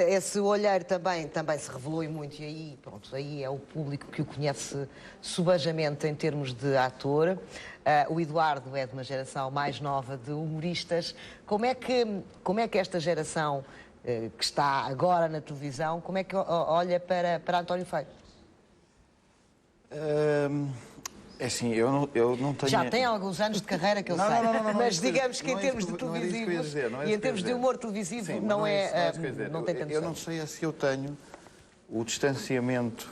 Esse olhar também se revelou e muito, e aí, pronto, aí é o público que o conhece subejamente em termos de ator. O Eduardo é de uma geração mais nova de humoristas. Como é que esta geração que está agora na televisão, como é que olha para António Feio? É assim, eu não tenho... Já tem alguns anos de carreira que eu sei, mas digamos que em termos de televisivos e em termos de humor televisivo não tem tanto. Eu não sei se eu tenho o distanciamento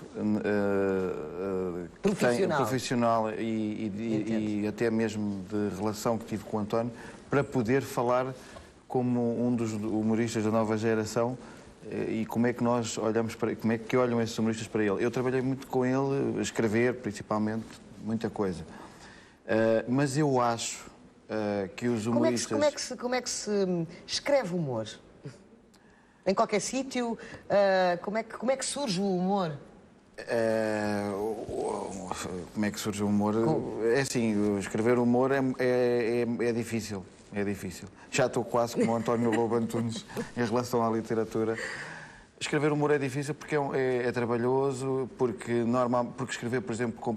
profissional e até mesmo de relação que tive com o António para poder falar como um dos humoristas da nova geração e como é que nós olhamos para, como é que olham esses humoristas para ele. Eu trabalhei muito com ele, a escrever principalmente, muita coisa. Mas eu acho que os humoristas... Como é que se escreve humor? Em qualquer sítio? Como é que surge o humor? Como é que surge o humor? É assim, escrever humor é difícil. É difícil. Já estou quase como o António Lobo Antunes em relação à literatura. Escrever humor é difícil porque é trabalhoso, porque escrever, por exemplo,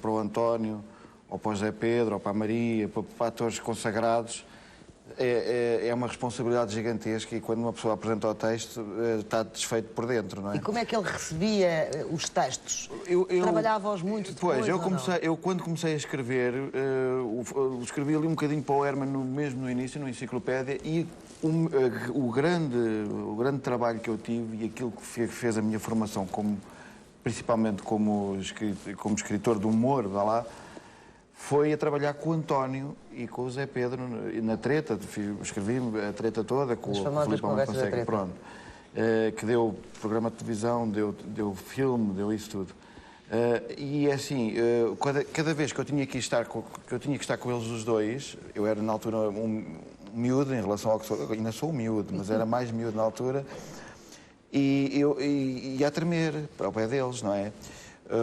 para o António, ou para o José Pedro, ou para a Maria, para atores consagrados, é uma responsabilidade gigantesca e quando uma pessoa apresenta o texto está desfeito por dentro, não é? E como é que ele recebia os textos? Trabalhava-os muito depois? Pois, eu quando comecei a escrever, escrevi ali um bocadinho para o Herman mesmo no início, no Enciclopédia, e o grande trabalho que eu tive e aquilo que fez a minha formação, principalmente como escritor de humor, vá lá, foi a trabalhar com o António e com o Zé Pedro na treta. Escrevi a treta toda com o Filipe Almeida, pronto, que deu programa de televisão, deu filme, deu isso tudo. E é assim, cada vez que eu tinha que estar com eles os dois, eu era na altura um miúdo em relação ao que sou, ainda sou um miúdo, mas era mais miúdo na altura, e eu ia a tremer para o pé deles, não é?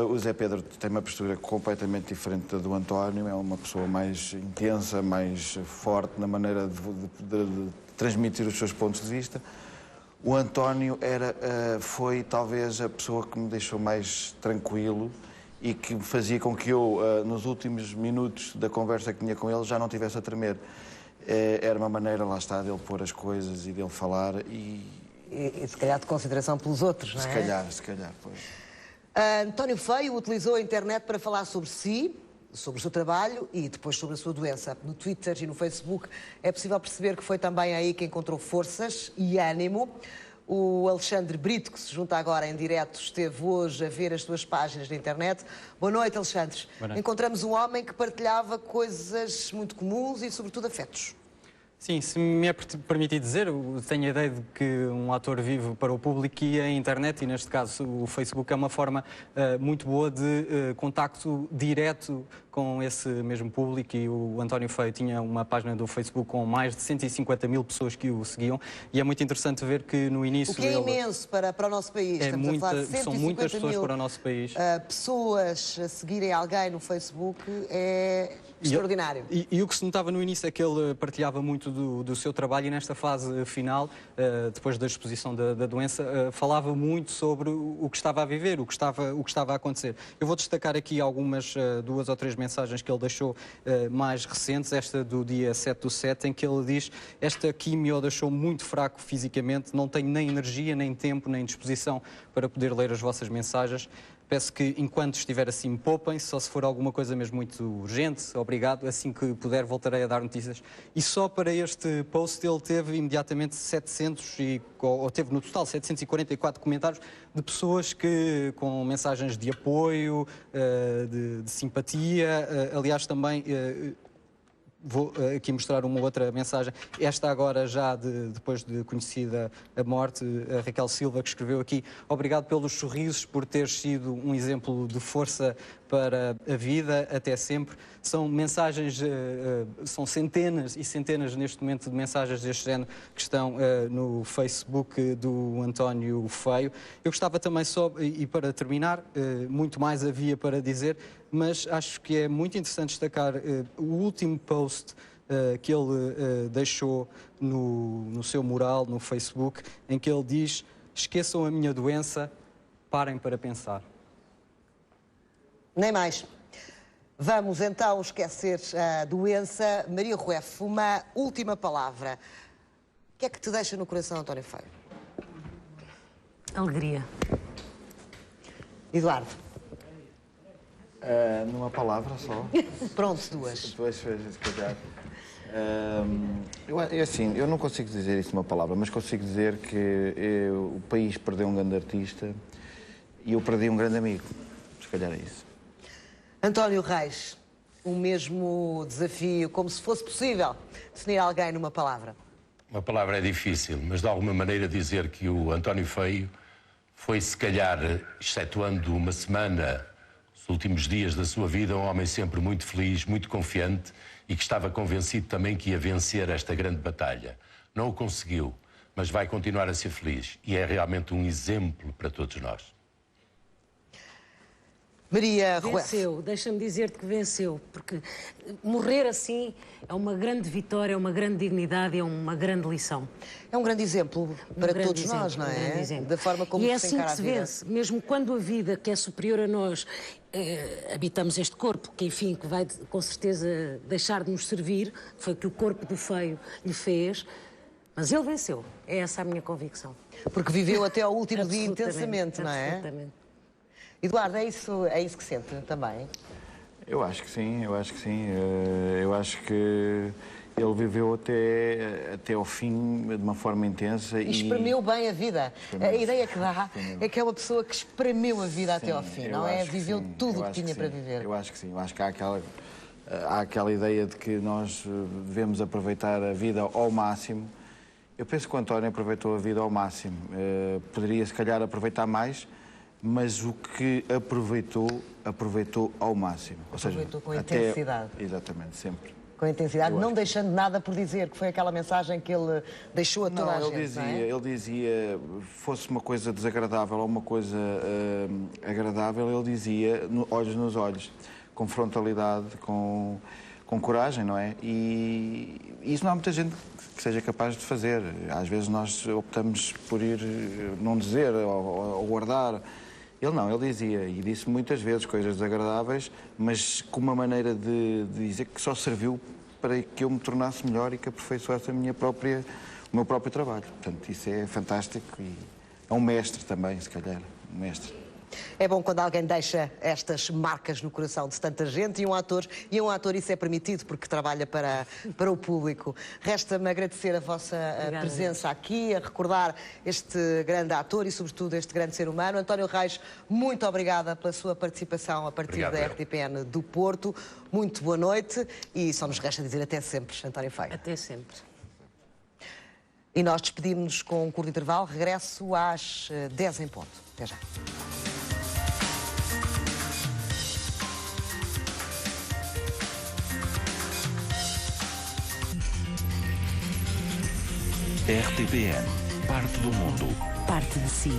O Zé Pedro tem uma postura completamente diferente da do António, é uma pessoa mais intensa, mais forte na maneira de transmitir os seus pontos de vista. O António foi talvez a pessoa que me deixou mais tranquilo e que fazia com que eu, nos últimos minutos da conversa que tinha com ele, já não tivesse a tremer. Era uma maneira, lá está, dele pôr as coisas e dele falar E se calhar de consideração pelos outros, não é? Se calhar, pois. António Feio utilizou a internet para falar sobre si, sobre o seu trabalho e depois sobre a sua doença. No Twitter e no Facebook é possível perceber que foi também aí que encontrou forças e ânimo. O Alexandre Brito, que se junta agora em direto, esteve hoje a ver as suas páginas na internet. Boa noite, Alexandre. Boa noite. Encontramos um homem que partilhava coisas muito comuns e, sobretudo, afetos. Sim, se me é permitido dizer, eu tenho a ideia de que um ator vive para o público e a internet, e neste caso o Facebook, é uma forma muito boa de contacto direto com esse mesmo público, e o António Feio tinha uma página do Facebook com mais de 150 mil pessoas que o seguiam, e é muito interessante ver que no início... O que é imenso para o nosso país. Estamos a falar de 150 são muitas pessoas para o nosso país. Pessoas a seguirem alguém no Facebook é extraordinário. E o que se notava no início é que ele partilhava muito do seu trabalho, e nesta fase final, depois da exposição da doença, falava muito sobre o que estava a viver, o que estava a acontecer. Eu vou destacar aqui algumas, 2 ou 3 mensagens que ele deixou mais recentes, esta do dia 7/7, em que ele diz: esta quimio deixou muito fraco fisicamente, não tenho nem energia, nem tempo, nem disposição para poder ler as vossas mensagens. Peço que, enquanto estiver assim, me poupem, só se for alguma coisa mesmo muito urgente, obrigado, assim que puder voltarei a dar notícias. E só para este post ele teve imediatamente teve no total 744 comentários de pessoas com mensagens de apoio, de simpatia, aliás também... Vou aqui mostrar uma outra mensagem. Esta agora já depois de conhecida a morte, a Raquel Silva, que escreveu aqui: obrigado pelos sorrisos, por ter sido um exemplo de força para a vida, até sempre. São mensagens, são centenas e centenas neste momento de mensagens deste género que estão no Facebook do António Feio. Eu gostava também só, e para terminar, muito mais havia para dizer, mas acho que é muito interessante destacar o último post que ele deixou no seu mural, no Facebook, em que ele diz: esqueçam a minha doença, parem para pensar. Nem mais. Vamos então esquecer a doença. Maria Rueff, uma última palavra. O que é que te deixa no coração, António Feio? Alegria. Eduardo? Numa palavra só. Pronto, duas. Depois, se calhar. Eu não consigo dizer isso numa palavra, mas consigo dizer que o país perdeu um grande artista e eu perdi um grande amigo. Se calhar é isso. António Reis, o mesmo desafio, como se fosse possível definir alguém numa palavra. Uma palavra é difícil, mas de alguma maneira dizer que o António Feio foi, se calhar, excetuando uma semana, os últimos dias da sua vida, um homem sempre muito feliz, muito confiante e que estava convencido também que ia vencer esta grande batalha. Não o conseguiu, mas vai continuar a ser feliz e é realmente um exemplo para todos nós. Maria Rueff. Venceu, deixa-me dizer-te que venceu, porque morrer assim é uma grande vitória, é uma grande dignidade, é uma grande lição. É um grande exemplo para todos nós, não é? Da forma como e é se assim encara que se a vida. vence, mesmo quando a vida que é superior a nós, habitamos este corpo, que enfim, que vai com certeza deixar de nos servir, foi o que o corpo do Feio lhe fez, mas ele venceu, é essa a minha convicção. Porque viveu até ao último dia Absolutamente, intensamente, não é? absolutamente. Eduardo, é isso que sente também? Eu acho que sim, eu acho que sim. Eu acho que ele viveu até ao fim de uma forma intensa E espremeu bem a vida. A ideia que dá é que é uma pessoa que espremeu a vida até ao fim, não é? Viveu tudo o que tinha para viver. Eu acho que sim. Eu acho que há aquela ideia de que nós devemos aproveitar a vida ao máximo. Eu penso que o António aproveitou a vida ao máximo. Poderia, se calhar, aproveitar mais, mas o que aproveitou ao máximo. Aproveitou com intensidade. Exatamente, sempre. Com intensidade, não deixando nada por dizer, que foi aquela mensagem que ele deixou a toda a gente, não é? Ele dizia, fosse uma coisa desagradável ou uma coisa agradável, ele dizia, olhos nos olhos, com frontalidade, com coragem, não é? E isso não há muita gente que seja capaz de fazer. Às vezes nós optamos por não dizer ou guardar. Ele não, ele dizia, e disse muitas vezes coisas desagradáveis, mas com uma maneira de dizer que só serviu para que eu me tornasse melhor e que aperfeiçoasse o meu próprio trabalho. Portanto, isso é fantástico e é um mestre também, se calhar, um mestre. É bom quando alguém deixa estas marcas no coração de tanta gente e um ator isso é permitido porque trabalha para o público. Resta-me agradecer a vossa presença aqui, a recordar este grande ator e sobretudo este grande ser humano. António Reis, muito obrigada pela sua participação a partir da RTPN do Porto. Muito boa noite e só nos resta dizer até sempre, António Feio. Até sempre. E nós despedimos-nos com um curto intervalo. Regresso às 10 em ponto. Até já. RTPN. Parte do mundo. Parte de si.